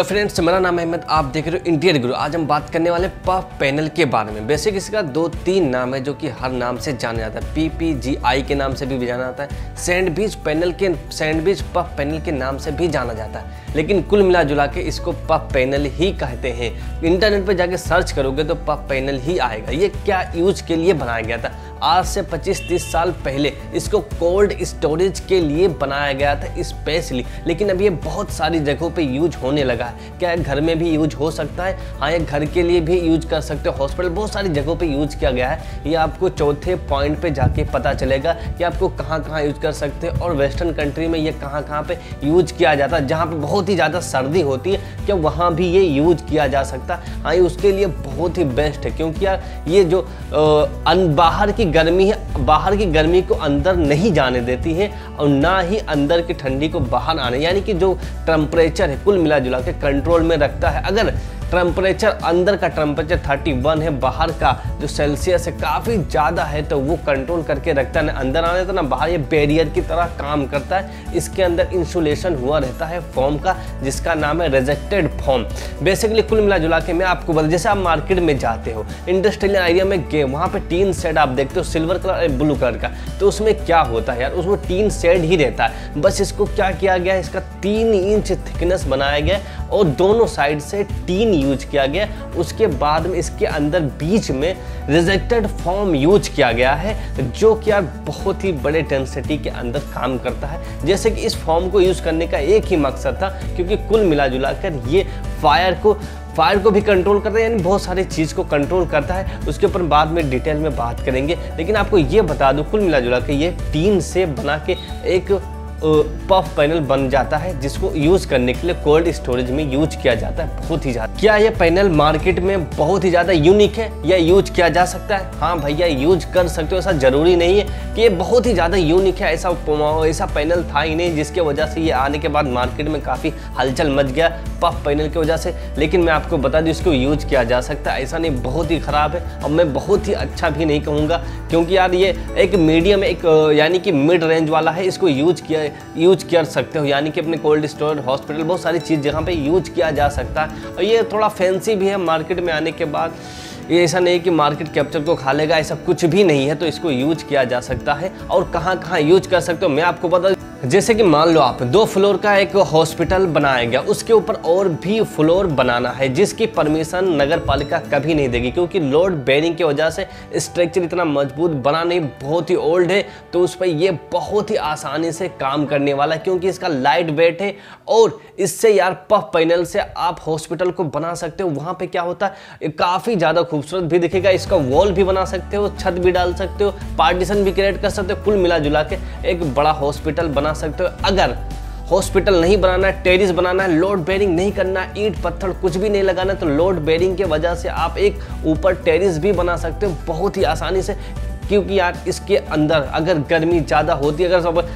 Hello friends, मेरा नाम है अहमद। आप देख रहे हो इंटीरियर गुरु। आज हम बात करने वाले पफ पैनल के बारे में। बेसिक इसका 2-3 नाम है जो कि हर नाम से जाना जाता है। PPGI के नाम से भी जाना जाता है, सैंडविच पफ पैनल के नाम से भी जाना जाता है, लेकिन कुल मिला जुला के इसको पफ पैनल ही कहते हैं। इंटरनेट पर जाके सर्च करोगे तो पफ पैनल ही आएगा। ये क्या यूज के लिए बनाया गया था? आज से 25-30 साल पहले इसको कोल्ड स्टोरेज के लिए बनाया गया था स्पेशली, लेकिन अब ये बहुत सारी जगहों पे यूज होने लगा है। क्या घर में भी यूज हो सकता है? हाँ, ये घर के लिए भी यूज कर सकते हो। हॉस्पिटल, बहुत सारी जगहों पे यूज किया गया है। ये आपको चौथे पॉइंट पे जाके पता चलेगा कि आपको कहाँ कहाँ यूज कर सकते हैं और वेस्टर्न कंट्री में ये कहाँ कहाँ पे यूज किया जाता है। जहाँ पे बहुत ही ज़्यादा सर्दी होती है, क्या वहाँ भी ये यूज किया जा सकता है? हाँ, ये उसके लिए बहुत ही बेस्ट है, क्योंकि यार ये जो बाहर की गर्मी है, बाहर की गर्मी को अंदर नहीं जाने देती है और ना ही अंदर की ठंडी को बाहर आने, यानी कि जो टेम्परेचर है कुल मिला जुला के कंट्रोल में रखता है। अगर टेम्परेचर अंदर का टेम्परेचर 31 है, बाहर का जो सेल्सियस है काफ़ी ज़्यादा है, तो वो कंट्रोल करके रखता है, ना अंदर आने देता ना बाहर। ये बैरियर की तरह काम करता है। इसके अंदर इंसुलेशन हुआ रहता है फोम का, जिसका नाम है रिजेक्टेड फोम। बेसिकली कुल मिला जुला के मैं आपको बता, जैसे आप मार्केट में जाते हो, इंडस्ट्रियल एरिया में गए, वहाँ पे टीन शेड आप देखते हो सिल्वर कलर ब्लू कलर का, तो उसमें क्या होता है यार, उसमें टीन शेड ही रहता है। बस इसको क्या किया गया है, इसका 3 इंच थिकनेस बनाया गया और दोनों साइड से टीन यूज किया गया। उसके बाद में इसके अंदर बीच में रिजेक्टेड फोम यूज किया गया है, जो कि यार बहुत ही बड़े डेंसिटी के अंदर काम करता है। जैसे कि इस फोम को यूज करने का एक ही मकसद था, क्योंकि कुल मिला जुला कर ये फायर को भी कंट्रोल करता है, यानी बहुत सारी चीज़ को कंट्रोल करता है। उसके ऊपर बाद में डिटेल में बात करेंगे, लेकिन आपको ये बता दूं कुल मिला जुला के ये टीन से बना के एक पफ पैनल बन जाता है, जिसको यूज करने के लिए कोल्ड स्टोरेज में यूज किया जाता है बहुत ही ज़्यादा। क्या ये पैनल मार्केट में बहुत ही ज़्यादा यूनिक है या यूज किया जा सकता है? हाँ भैया, यूज कर सकते हो। ऐसा जरूरी नहीं है कि ये बहुत ही ज़्यादा यूनिक है। ऐसा पैनल था ही नहीं जिसके वजह से ये आने के बाद मार्केट में काफ़ी हलचल मच गया पफ पैनल की वजह से। लेकिन मैं आपको बता दूं इसको यूज किया जा सकता है। ऐसा नहीं बहुत ही ख़राब है, और मैं बहुत ही अच्छा भी नहीं कहूँगा, क्योंकि यार ये एक मीडियम, एक यानी कि मिड रेंज वाला है। इसको यूज कर सकते हो, यानी कि अपने कोल्ड स्टोर, हॉस्पिटल, बहुत सारी चीज़ जहाँ पे यूज किया जा सकता है। और ये थोड़ा फैंसी भी है मार्केट में आने के बाद। ये ऐसा नहीं कि मार्केट कैप्चर को खा लेगा, ऐसा कुछ भी नहीं है। तो इसको यूज किया जा सकता है। और कहाँ कहाँ यूज कर सकते हो मैं आपको बता, जैसे कि मान लो आप 2 फ्लोर का एक हॉस्पिटल बनाया गया, उसके ऊपर और भी फ्लोर बनाना है, जिसकी परमिशन नगर पालिका कभी नहीं देगी, क्योंकि लोड बेरिंग की वजह से स्ट्रक्चर इतना मजबूत बना नहीं, बहुत ही ओल्ड है। तो उस पर ये बहुत ही आसानी से काम करने वाला है, क्योंकि इसका लाइट वेट है। और इससे यार पफ पैनल से आप हॉस्पिटल को बना सकते हो। वहाँ पे क्या होता है, काफ़ी ज़्यादा खूबसूरत भी दिखेगा। इसका वॉल भी बना सकते हो, छत भी डाल सकते हो, पार्टीशन भी क्रिएट कर सकते हो। कुल मिला जुला के एक बड़ा हॉस्पिटल बना सकते हो। अगर हॉस्पिटल नहीं बनाना है, टेरिस बनाना है, लोड बेरिंग नहीं करना है, ईंट पत्थर कुछ भी नहीं लगाना, तो लोड बेरिंग के वजह से आप एक ऊपर टेरिस भी बना सकते हो बहुत ही आसानी से। क्योंकि यार इसके अंदर अगर गर्मी ज़्यादा होती है, अगर सब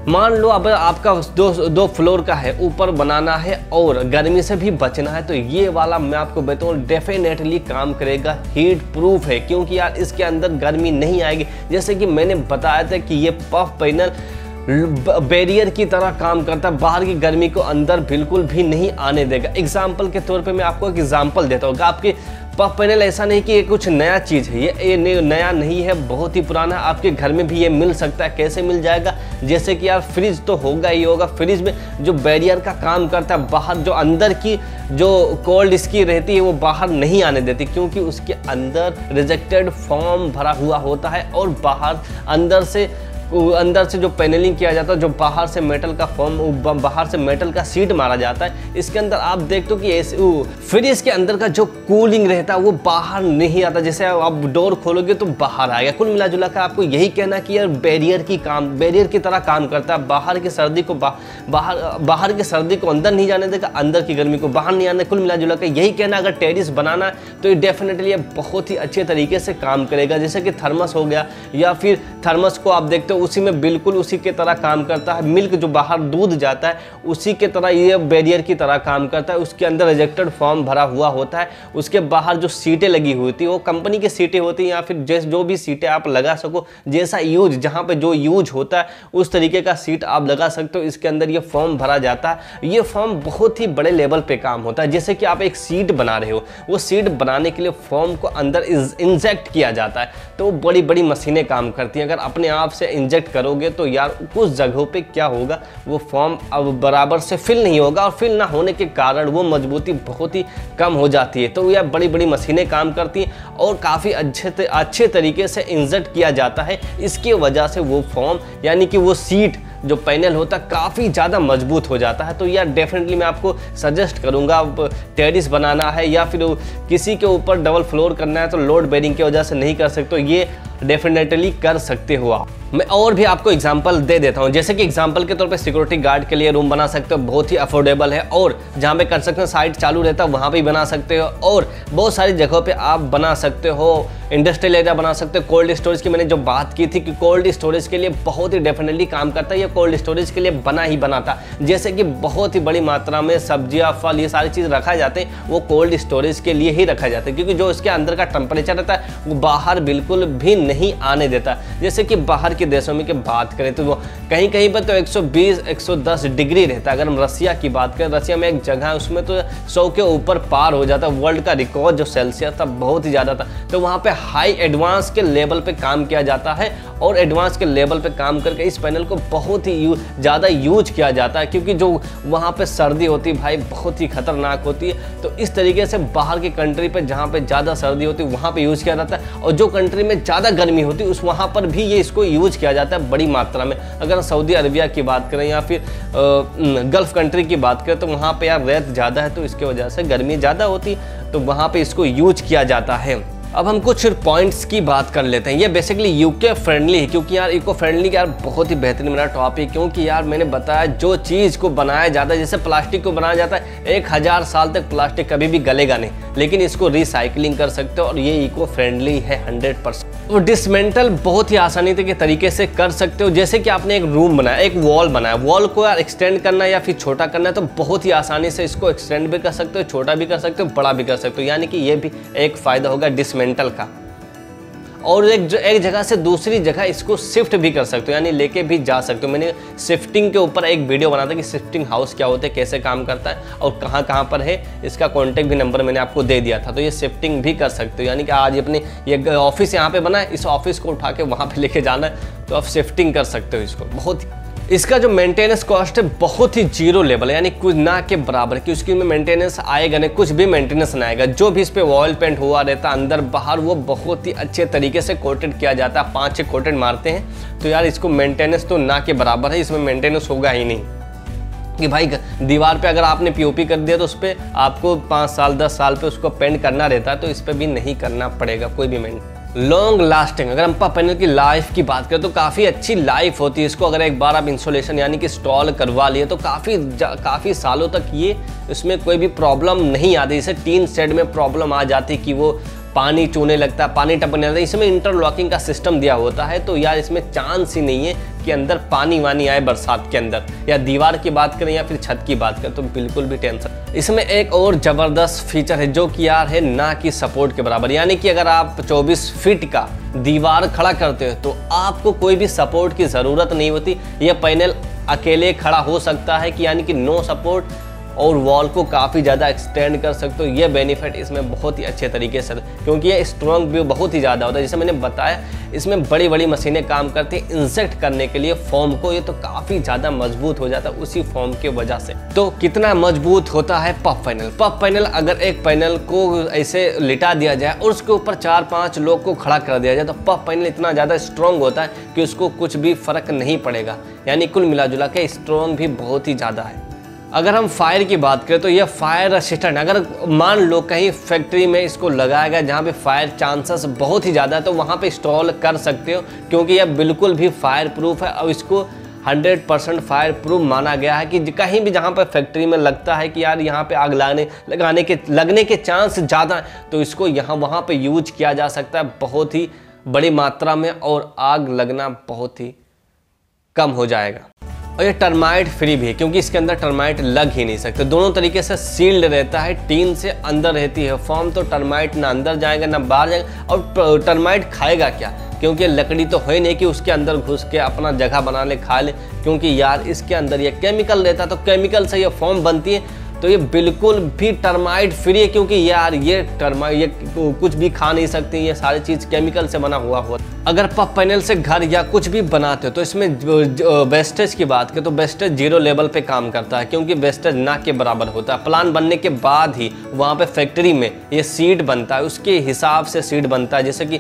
मान लो अब आपका 2 फ्लोर का है, ऊपर बनाना है और गर्मी से भी बचना है, तो ये वाला मैं आपको बताऊँ डेफिनेटली काम करेगा। हीट प्रूफ है, क्योंकि यार इसके अंदर गर्मी नहीं आएगी। जैसे कि मैंने बताया था कि ये पफ पैनल बैरियर की तरह काम करता है, बाहर की गर्मी को अंदर बिल्कुल भी नहीं आने देगा। एग्जाम्पल के तौर पे मैं आपको एक एग्जाम्पल देता हूँ। आपके पफ पैनल ऐसा नहीं कि ये कुछ नया चीज़ है, ये नया नहीं है, बहुत ही पुराना है। आपके घर में भी ये मिल सकता है। कैसे मिल जाएगा? जैसे कि यार फ्रिज तो होगा ही होगा। फ्रिज में जो बैरियर का काम करता है, बाहर जो अंदर की जो कोल्ड इसकी रहती है वो बाहर नहीं आने देती, क्योंकि उसके अंदर रिजेक्टेड फोम भरा हुआ होता है। और बाहर अंदर से जो पैनलिंग किया जाता है, जो बाहर से मेटल का फोम, बाहर से मेटल का सीट मारा जाता है, इसके अंदर आप देखते हो कि फ्रिज के अंदर का जो कूलिंग रहता है वो बाहर नहीं आता। जैसे आप डोर खोलोगे तो बाहर आएगा। कुल मिला जुला कर आपको यही कहना कि यार बैरियर की तरह काम करता है। बाहर की सर्दी को अंदर नहीं जाने देगा, अंदर की गर्मी को बाहर नहीं आने। कुल मिला जुला कर यही कहना, अगर टेरिस बनाना है तो ये डेफिनेटली बहुत ही अच्छे तरीके से काम करेगा। जैसे कि थर्मस हो गया, या फिर थर्मस को आप देखते हो उसी में बिल्कुल उसी के तरह काम करता है। मिल्क जो बाहर दूध जाता है उसी के तरह ये बैरियर की तरह काम करता है। उसके अंदर रिजेक्टेड फॉर्म भरा हुआ होता है, उसके बाहर जो सीटें लगी हुई थी वो कंपनी की सीटें होती हैं या फिर जो भी सीटें आप लगा सको, जैसा यूज जहाँ पे जो यूज होता है उस तरीके का सीट आप लगा सकते हो। इसके अंदर ये फॉर्म भरा जाता है। ये फॉर्म बहुत ही बड़े लेवल पे काम होता है। जैसे कि आप एक सीट बना रहे हो, वो सीट बनाने के लिए फॉर्म को अंदर इंजेक्ट किया जाता है, तो बड़ी बड़ी मशीनें काम करती हैं। अगर अपने आप से इंजेक्ट करोगे तो यार कुछ जगहों पे क्या होगा, वो फॉर्म अब बराबर से फिल नहीं होगा और फिल ना होने के कारण वो मजबूती बहुत ही कम हो जाती है। तो यह बड़ी बड़ी मशीनें काम करती हैं और काफ़ी अच्छे तरीके से इंजेक्ट किया जाता है। इसकी वजह से वो फॉर्म यानी कि वो सीट जो पैनल होता है काफ़ी ज़्यादा मजबूत हो जाता है। तो यार डेफिनेटली मैं आपको सजेस्ट करूँगा, टेरिस बनाना है या फिर किसी के ऊपर डबल फ्लोर करना है तो लोड बेरिंग की वजह से नहीं कर सकते, तो ये डेफिनेटली कर सकते हो आप। मैं और भी आपको एग्जांपल दे देता हूं। जैसे कि एग्जांपल के तौर पे सिक्योरिटी गार्ड के लिए रूम बना सकते हो, बहुत ही अफोर्डेबल है, और जहां पे कंस्ट्रक्शन साइट चालू रहता है वहां पे बना सकते हो, और बहुत सारी जगहों पे आप बना सकते हो। इंडस्ट्रियल एरिया बना सकते हो। कोल्ड स्टोरेज की मैंने जो बात की थी कि कोल्ड स्टोरेज के लिए बहुत ही डेफिनेटली काम करता है, ये कोल्ड स्टोरेज के लिए बना ही बनाता। जैसे कि बहुत ही बड़ी मात्रा में सब्जियां, फल, ये सारी चीज़ रखा जाते हैं, वो कोल्ड स्टोरेज के लिए ही रखा जाता है, क्योंकि जो इसके अंदर का टेम्परेचर रहता है वो बाहर बिल्कुल भी नहीं आने देता। जैसे कि बाहर के देशों में की बात करें तो वो कहीं कहीं पर तो 120-110 डिग्री रहता है। अगर हम रसिया की बात करें, रसिया में एक जगह है उसमें तो 100 के ऊपर पार हो जाता है। वर्ल्ड का रिकॉर्ड जो सेल्सियस था बहुत ही ज़्यादा था। तो वहाँ पे हाई एडवांस के लेवल पे काम किया जाता है, और एडवांस के लेवल पे काम करके इस पैनल को बहुत ही ज़्यादा यूज किया जाता है, क्योंकि जो वहाँ पे सर्दी होती है भाई बहुत ही खतरनाक होती है। तो इस तरीके से बाहर की कंट्री पे जहाँ पे ज़्यादा सर्दी होती है वहाँ पे यूज किया जाता है, और जो कंट्री में ज़्यादा गर्मी होती है उस वहाँ पर भी ये इसको यूज किया जाता है बड़ी मात्रा में। अगर सऊदी अरबिया की बात करें या फिर गल्फ कंट्री की बात करें तो वहाँ पे यार रेत ज़्यादा है, तो इसकी वजह से गर्मी ज़्यादा होती है, तो वहाँ पे इसको यूज किया जाता है। अब हम कुछ पॉइंट्स की बात कर लेते हैं। ये बेसिकली यूके फ्रेंडली है, क्योंकि यार इको फ्रेंडली यार बहुत ही बेहतरीन मेरा टॉपिक, क्योंकि यार मैंने बताया जो चीज़ को बनाया जाता है, जैसे प्लास्टिक को बनाया जाता है 1000 साल तक प्लास्टिक कभी भी गलेगा नहीं, लेकिन इसको रिसाइकलिंग कर सकते हो और ये इको फ्रेंडली है 100%। और डिसमेंटल बहुत ही आसानी के तरीके से कर सकते हो। जैसे कि आपने एक रूम बनाया, एक वॉल बनाया, वॉल को यार एक्सटेंड करना है या फिर छोटा करना है तो बहुत ही आसानी से इसको एक्सटेंड भी कर सकते हो, छोटा भी कर सकते हो, बड़ा भी कर सकते हो। यानी कि ये भी एक फ़ायदा होगा डिसमेंटल का। और एक जगह से दूसरी जगह इसको शिफ्ट भी कर सकते हो, यानी लेके भी जा सकते हो। मैंने शिफ्टिंग के ऊपर एक वीडियो बना था कि शिफ्टिंग हाउस क्या होता है, कैसे काम करता है और कहाँ कहाँ पर है, इसका कॉन्टैक्ट भी नंबर मैंने आपको दे दिया था। तो ये शिफ्टिंग भी कर सकते हो, यानी कि आज अपने ये ऑफिस यहाँ पे बना है, इस ऑफिस को उठा के वहाँ पे लेके जाना है तो आप शिफ्टिंग कर सकते हो इसको। बहुत इसका जो मेंटेनेंस कॉस्ट है बहुत ही जीरो लेवल है, यानी कुछ ना के बराबर की उसकी में मेंटेनेंस आएगा नहीं, कुछ भी मेंटेनेंस नहीं आएगा। जो भी इस पे ऑयल पेंट हुआ रहता है अंदर बाहर वो बहुत ही अच्छे तरीके से कोटेड किया जाता है, 5-6 कोटेड मारते हैं। तो यार इसको मेंटेनेंस तो ना के बराबर है, इसमें मेंटेनेंस होगा ही नहीं कि भाई दीवार पे अगर आपने पीओपी कर दिया तो उस पर आपको 5 साल 10 साल पे उसको पेंट करना रहता है, तो इस पर भी नहीं करना पड़ेगा कोई भी मेंटेनेंस। लॉन्ग लास्टिंग, अगर हम पैनल की लाइफ की बात करें तो काफ़ी अच्छी लाइफ होती है इसको। अगर एक बार आप इंस्टॉलेशन यानी कि इंस्टॉल करवा लिए तो काफ़ी सालों तक ये इसमें कोई भी प्रॉब्लम नहीं आती। जैसे टीन शेड में प्रॉब्लम आ जाती कि वो पानी चूने लगता है, पानी टपकने लगता है। इसमें इंटरलॉकिंग का सिस्टम दिया होता है, तो यार इसमें चांस ही नहीं है कि अंदर पानी वानी आए बरसात के अंदर, या दीवार की बात करें या फिर छत की बात करें तो बिल्कुल भी टेंशन। इसमें एक और ज़बरदस्त फीचर है जो कि यार है ना कि सपोर्ट के बराबर, यानी कि अगर आप 24 फीट का दीवार खड़ा करते हो तो आपको कोई भी सपोर्ट की ज़रूरत नहीं होती। यह पैनल अकेले खड़ा हो सकता है कि यानी कि नो सपोर्ट, और वॉल को काफ़ी ज़्यादा एक्सटेंड कर सकते हो। ये बेनिफिट इसमें बहुत ही अच्छे तरीके से, क्योंकि ये स्ट्रॉन्ग व्यू बहुत ही ज़्यादा होता है। जैसे मैंने बताया इसमें बड़ी बड़ी मशीनें काम करती हैं इंसेक्ट करने के लिए फॉर्म को, ये तो काफ़ी ज़्यादा मजबूत हो जाता है उसी फॉर्म की वजह से। तो कितना मजबूत होता है पफ पैनल। पफ पैनल अगर एक पैनल को ऐसे लिटा दिया जाए और उसके ऊपर 4-5 लोग को खड़ा कर दिया जाए तो पफ पैनल इतना ज़्यादा स्ट्रॉन्ग होता है कि उसको कुछ भी फर्क नहीं पड़ेगा। यानी कुल मिला जुला के स्ट्रॉन्ग भी बहुत ही ज़्यादा है। अगर हम फायर की बात करें तो यह फायर रेसिस्टेंट, अगर मान लो कहीं फैक्ट्री में इसको लगाया गया जहाँ पे फायर चांसेस बहुत ही ज़्यादा है तो वहाँ पे इंस्टॉल कर सकते हो, क्योंकि यह बिल्कुल भी फायर प्रूफ है और इसको 100% फायर प्रूफ माना गया है कि कहीं भी जहाँ पर फैक्ट्री में लगता है कि यार यहाँ पे आग लगने के चांस ज़्यादा है तो इसको यहाँ वहाँ पे यूज किया जा सकता है बहुत ही बड़ी मात्रा में, और आग लगना बहुत ही कम हो जाएगा। और ये टर्माइट फ्री भी है क्योंकि इसके अंदर टर्माइट लग ही नहीं सकते। दोनों तरीके से सील्ड रहता है, टीन से अंदर रहती है फॉर्म, तो टर्माइट ना अंदर जाएगा ना बाहर जाएगा। और टर्माइट खाएगा क्या, क्योंकि लकड़ी तो है नहीं कि उसके अंदर घुस के अपना जगह बना ले खा ले, क्योंकि यार इसके अंदर ये केमिकल रहता है, तो केमिकल से ये फॉर्म बनती है। तो ये बिल्कुल भी टर्माइट फ्री है क्योंकि यार ये टर्माइट ये कुछ भी खा नहीं सकती, ये सारी चीज़ केमिकल से बना हुआ। अगर पफ पैनल से घर या कुछ भी बनाते हो तो इसमें वेस्टेज की बात करें तो वेस्टेज 0 लेवल पे काम करता है, क्योंकि वेस्टेज ना के बराबर होता है। प्लान बनने के बाद ही वहाँ पे फैक्ट्री में ये सीट बनता है, उसके हिसाब से सीट बनता है। जैसे कि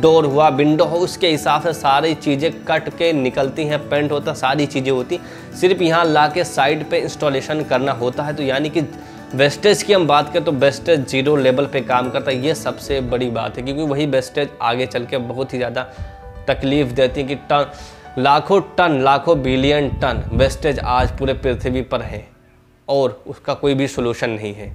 डोर हुआ, विंडो हो, उसके हिसाब से सारी चीज़ें कट के निकलती हैं, पेंट होता, सारी चीज़ें होती। सिर्फ यहाँ ला के साइड पे इंस्टॉलेशन करना होता है। तो यानी कि वेस्टेज की हम बात करें तो वेस्टेज 0 लेवल पे काम करता है। ये सबसे बड़ी बात है, क्योंकि वही वेस्टेज आगे चल के बहुत ही ज़्यादा तकलीफ देती है कि लाखों बिलियन टन वेस्टेज आज पूरे पृथ्वी पर है और उसका कोई भी सोल्यूशन नहीं है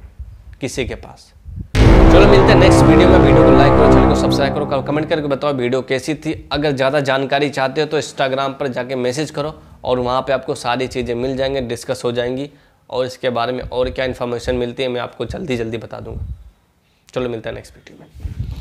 किसी के पास। चलो मिलते हैं नेक्स्ट वीडियो में। वीडियो को लाइक करो, चैनल को सब्सक्राइब करो, कमेंट करके बताओ वीडियो कैसी थी। अगर ज़्यादा जानकारी चाहते हो तो इंस्टाग्राम पर जाके मैसेज करो और वहाँ पे आपको सारी चीज़ें मिल जाएंगी, डिस्कस हो जाएंगी, और इसके बारे में और क्या इन्फॉर्मेशन मिलती है मैं आपको जल्दी बता दूंगा। चलो मिलते हैं नेक्स्ट वीडियो में।